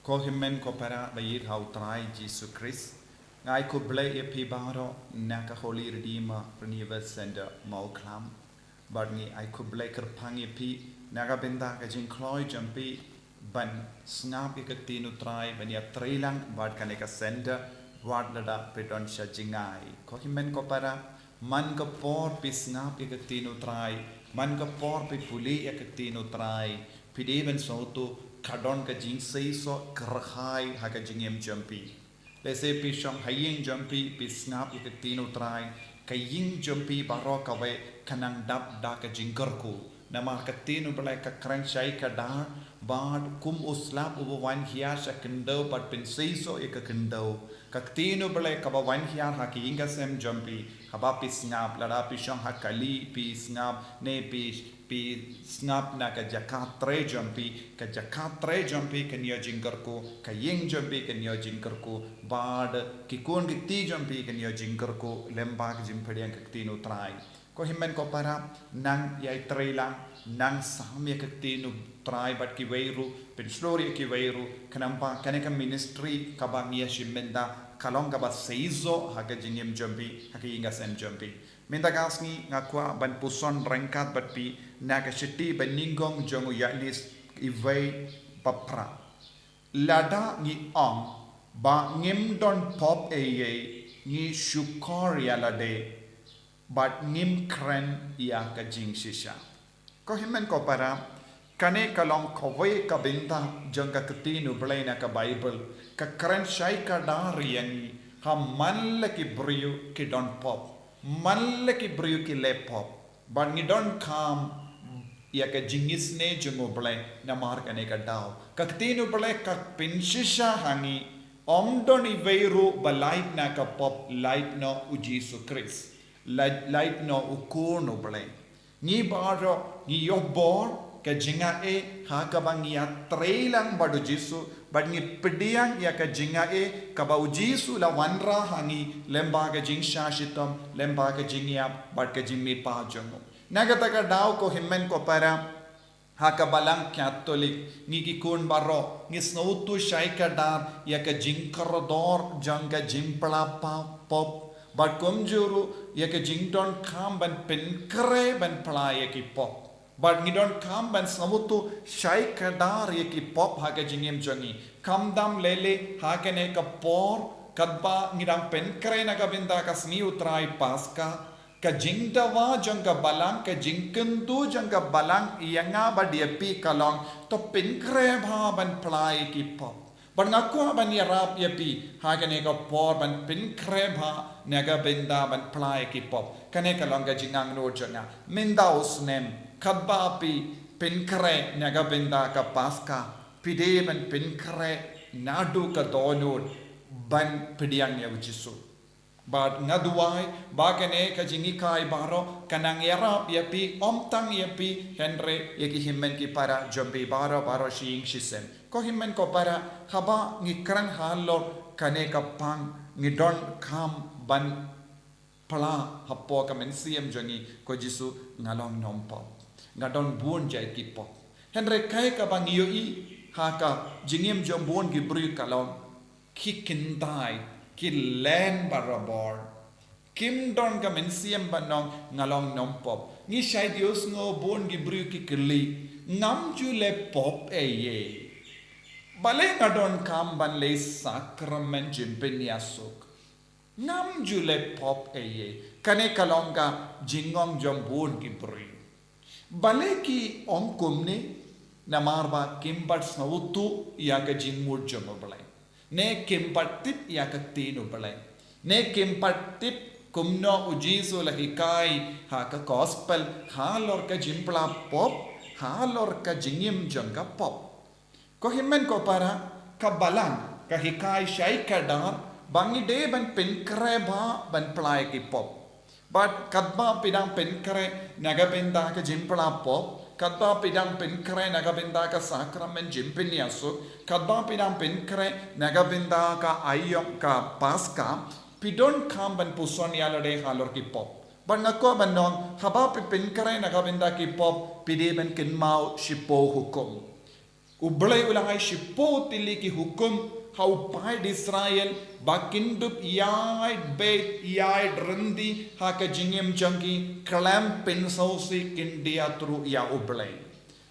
Ko himmen ko para bayir hautrai Jesus Christ. Ngai ko blay epi baro naka Holy Redeemer Renewal Center Mauklam. Barni ai ko blay kerpang epi naka benda ka jing kloy jampi ban snap ikatinu trai bania trailang bad kaneka center ward lada pedon sha jingai. Ko himmen ko para man ka por pi snap ikatinu trai man ka por pi puli ikatinu trai pideven soto kadon ka jing sei so kerhai ha ka jingem jampi lese pi shong haying jampi pi snap ikatinu trai ka ying jampi baro ka we kanang dap da ka jingkerku nama ka tinu belai ka kran shai ka da bad kum uslap ubo wan hia sha kendo pat pin sei so ek kendo ka tinu belai ka ba wan hia ha ki inga sem jampi haba pi snap lada pi shong ha kali pi snap ne pi snap na ka jakatre jampi ka jakatre jampi ka nyo jingkerku ka ying jampi ka nyo jingkerku bad ki kon ki ti jampi ka nyo jingkerku lembak jimpediang ka tinu trai ko himmen ko para nang yai trailang nang samya ka tinu trai bat ki weiru pen story ki weiru kanampa kaneka ministry ka bangia shimenda kalong ka ba seizo ha ka jingem jampi ha ka inga sem jampi minta gasni ngakwa ban puson rengkat bat pi naga shiti ban ningong jongu yalis iway papra lada ngi ong ba ngim don pop eye ngi shukor yalade but ngim kren ya ka jing shisha ko himen ko para kane kalong kowe ka binta jangka ketinu blena ka bible ka kren shai ka dariang ha man ki brio ki don pop man ki brio ki le pop but ngi don kam ya ka jingis ne jungo blai na mar kane ka daw ka ketinu blai ka pinshisha hangi omdoni veiru ba light na ka pop light no u Jesus Christ light no ukono blai ni baro ni yobor ka jinga e ha ka bang ya trailang badu jisu bad ni pediang ya ka jinga e ka ba jisu la wanra hangi lemba ka jing shashitam lemba ka jingya bad ka jingmi pa jongo nagata ka daw ko himmen ko para ha ka balang catholic ni ki kun baro ni snoutu shai ka dar ya ka jingkarodor janga jimpla pa pop but komjuru ya ke jington kam ban penkre ban playa ki pop but ni don kam ban samutu shai kadar ya ki pop ha ke jingem jongi kam dam lele ha ke ne ka por kadba ngidam penkre na ka binda ka sni utrai paska ka jingdawa janga balang ka jingkendu janga balang yanga ba diepi kalong to penkre bha ban playa ki pop but ngakwa ban yarap yapi ha kane ka por ban pin krebha naga benda ban plai ki pop kane ka longa jingang no janga minda usnem khabba pi pin kre naga benda ka paska pide ban pin kre nadu ka donod ban pidiang ya ujisu but ngaduai ba kane ka jingi kai baro kanang yarap yapi omtang yapi henre yaki himmen ki para jombi baro shing shisem ko himmen ko para haba ngi kran halor kane ka pang ngi don kam ban pala hapo ka men siem jongi ko jisu ngalong nompo ngadon buon jai ki pop henre kai ka bang yo i ha ka jingim jom buon gi bru kalong ki kindai ki len barabor kim don ka men siem banong ngalong nompo ngi shai dios ngo buon gi bru ki kli ngam ju le pop ye bale ngadon kam ban le sacrament jimpeniasuk nam jule pop eye kane kalonga jingong jombun ki bri bale ki onkumni namarba kimbat snautu ya ka jingmur jomo bale ne kimbat tip ya ka tinu bale ne kimbat tip kumno ujiso la hikai ha ka gospel ha lor ka jimpla pop ha lor ka jingim janga pop ko himmen ko para ka balang ka hikai shai ka dar bangi de ban penkre ba ban plai ki pop but kadba pidang penkre naga benda ka jimpla pop kadba pidang penkre naga benda ka sacrament jimpeniasu kadba pidang penkre naga benda ka ayom ka paska pidon kam ban puson yalade halor ki pop ban ngako ban nong haba pe penkre naga benda ki pop pide ban kinmau shipo hukum Ublay ulangay shipo tili ki hukum hau pai di Israel bakindup iai bet iai rendi haka jingim jangki kalam pensausi kindia tru ia ublay.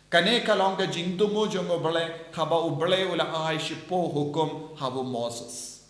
Kane kalong ka jingtumu jong ublay haba ublay ulangay shipo hukum habu Moses.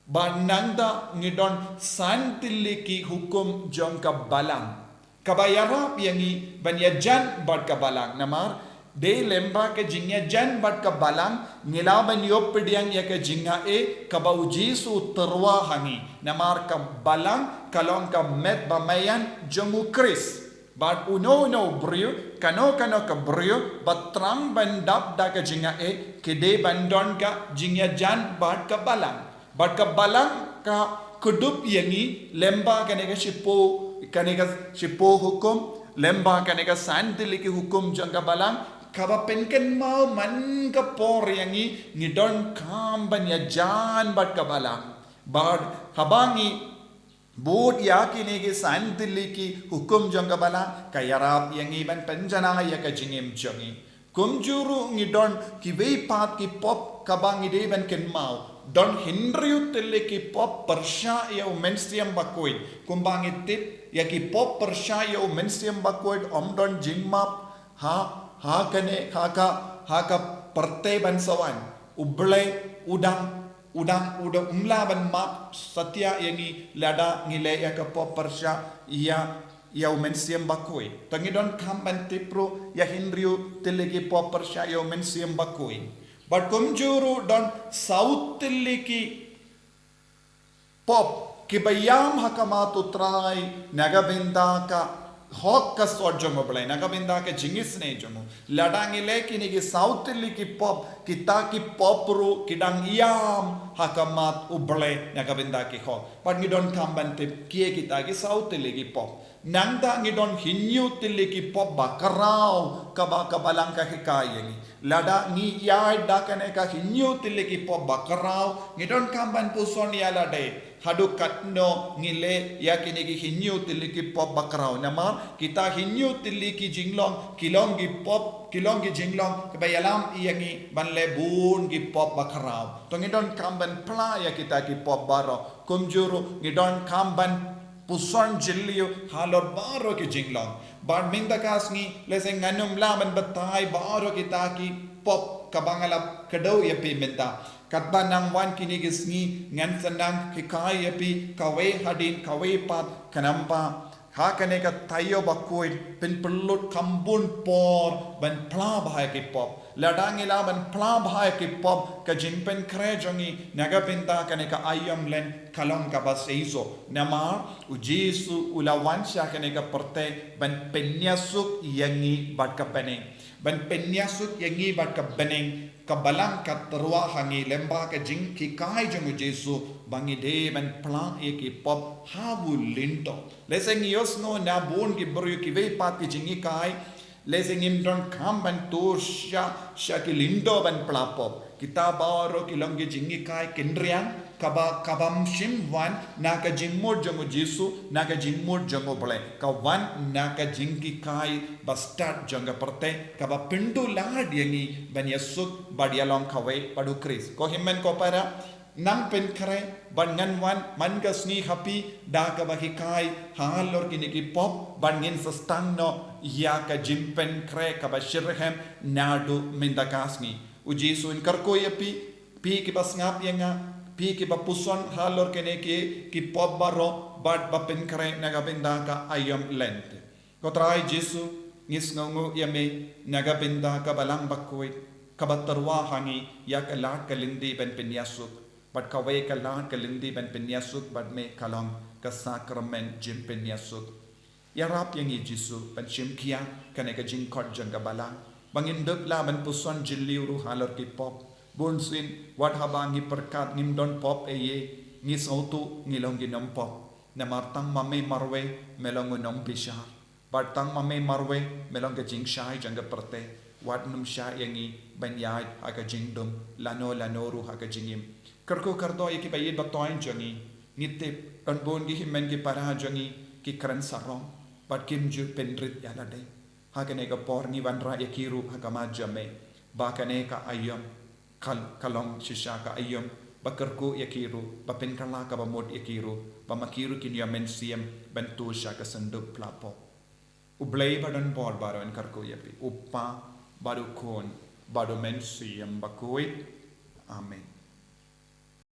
Bananda ngidon santili ki hukum jong ka balang. Kabayarap yangi banyajan bad ka balang namar de lemba ke jingya jan bat ka balang ngilaban yop pediang ya ke jinga kaba ujisu terwa hangi namar ka balang kalong ka met bamayan jongu kris bat uno brio kano ka brio batrang bandap da ka jinga kede bandon ka jingya jan bat ka balang ka kudup yangi lemba kanega shipo hukum lemba kanega santili ki hukum jangka balang kaba penken mau man ka por yangi ngidon kamban ya jan bat kabalang bad habangi bod yakini ki santili ki hukum jong kabala kayarap yangi ban penjana ya ka jingim jongi kumjuru ngidon ki veipat ki pop kabang ide ban ken mau don hindriu tele ki pop persha ya menstiam bakoid kumbangi tip ya ki pop persha ya menstiam bakoid don jingmap hakane haka perte ban sawan ublay udang umlaban map satya yangi lada ngile ya ka persha ya mensiam bakoi tangidon kamban tipro ya hindriu telegi persha ya mensiam bakoi but kumjuru don south telegi pop kibayam hakama tutrai nagabinda ka hok ka sort jongo blai nagabinda ke jingis ne jongo ladangile kini ki south li ki pop kita ki pop ru kidang iam hakamat ublai nagabinda ki hok but ngidon kamban tip kie kita ki south li ki pop nangda ngidon hinyu tili ki pop bakarau kabalang ka hikayengi lada ngi yai dakane ka hinyu tili ki pop bakarau ngidon kamban puson ya lade hadu katno ngile yakini ki hinyu tili ki pop bakarau namar kita hinyu tili ki jinglong kilong ki jinglong kebayalam iyangi banle bun ki pop bakarau to ngidon kamban pla ya kita ki pop baro kumjuru ngidon kamban puson jilliyo halor baro ki jinglong bar minda kasngi leseng nganum laman batai baro kita ki pop kabangalap kadau ya pi minta katba nang wan kini gisngi ngan sanang hikai ya pi kawe hadin kawe pat kanampa hakane ka tayo bakoy pin perlut kambun por ban pla bahai ki pop ladangila ban pla bahai ki pop ka jinpen krejongi nagapinta kane ka ayam len kalong ka baseiso nama ujisu ulawan sya kane ka perte ban penyasuk yangi bat ka peneng ban penyasuk yangi bat ka beneng kabalang katerwa hangi lemba ka jing ki kai jong ujisu bangi de ban pla e ki pop habu linto leseng yosno na bon ki bru ki ve pat ki jingi kai leseng imdon kam ban tur sya ki lindo ban pla pop kita baro ki long ki jingi kai kendrian kabam shim wan naka jingmod jongo jisu naka jingmod jongo bole ka wan naka jingi kai bastat jonga perte kaba pindu lad yangi ban yasuk badialong kawe padu kris ko himmen ko para nang pen kare ban ngan wan man gasni happy da ka bahikai halor kini ki pop ban ngin sastang no ya ka jimpen kre ka bashirhem nadu mindakasni uji sun karko yapi pi ki bas ngap yanga pi ki bapuson halor kene ki pop baro bad bapen kare nagabinda ka ayam lente ko trai jisu ngis ngongo yame nagabinda ka balang bakoy kabatarwa hangi ya ka lat kalindi ben penyasuk bad kawe ka lat kalindi ben penyasuk bad me kalong ka sakramen jim penyasuk ya rap yang jisu ben shimkia kane ka jingkot jang ka balang banginduk la ben puson jiliuru halor ki pop bunsin wat habangi perkat nimdon pop eye ngi sautu ngilong ginom pop namartang mame marwe melong unom bishar bartang mame marwe melong ka jing shai janga perte wat num sha yangi banyai aga jingdum lano ru aga jingim karko kardo yeki bayid batoin jangi nitip anbon gi himmen gi para jangi ki kran sarong bat kimju pendrit yalade hagane ga por ni wanra yakiru hagama jame Bakane ka ayam kalong shisha ka ayam bakarku yakiru bapenkala ka bamod yakiru bamakiru kinyo mensiam bentu sha ka sandup plapo. Ublay badan bor baro en karku yapi. Upa baru kon baru mensiam bakui. Amen.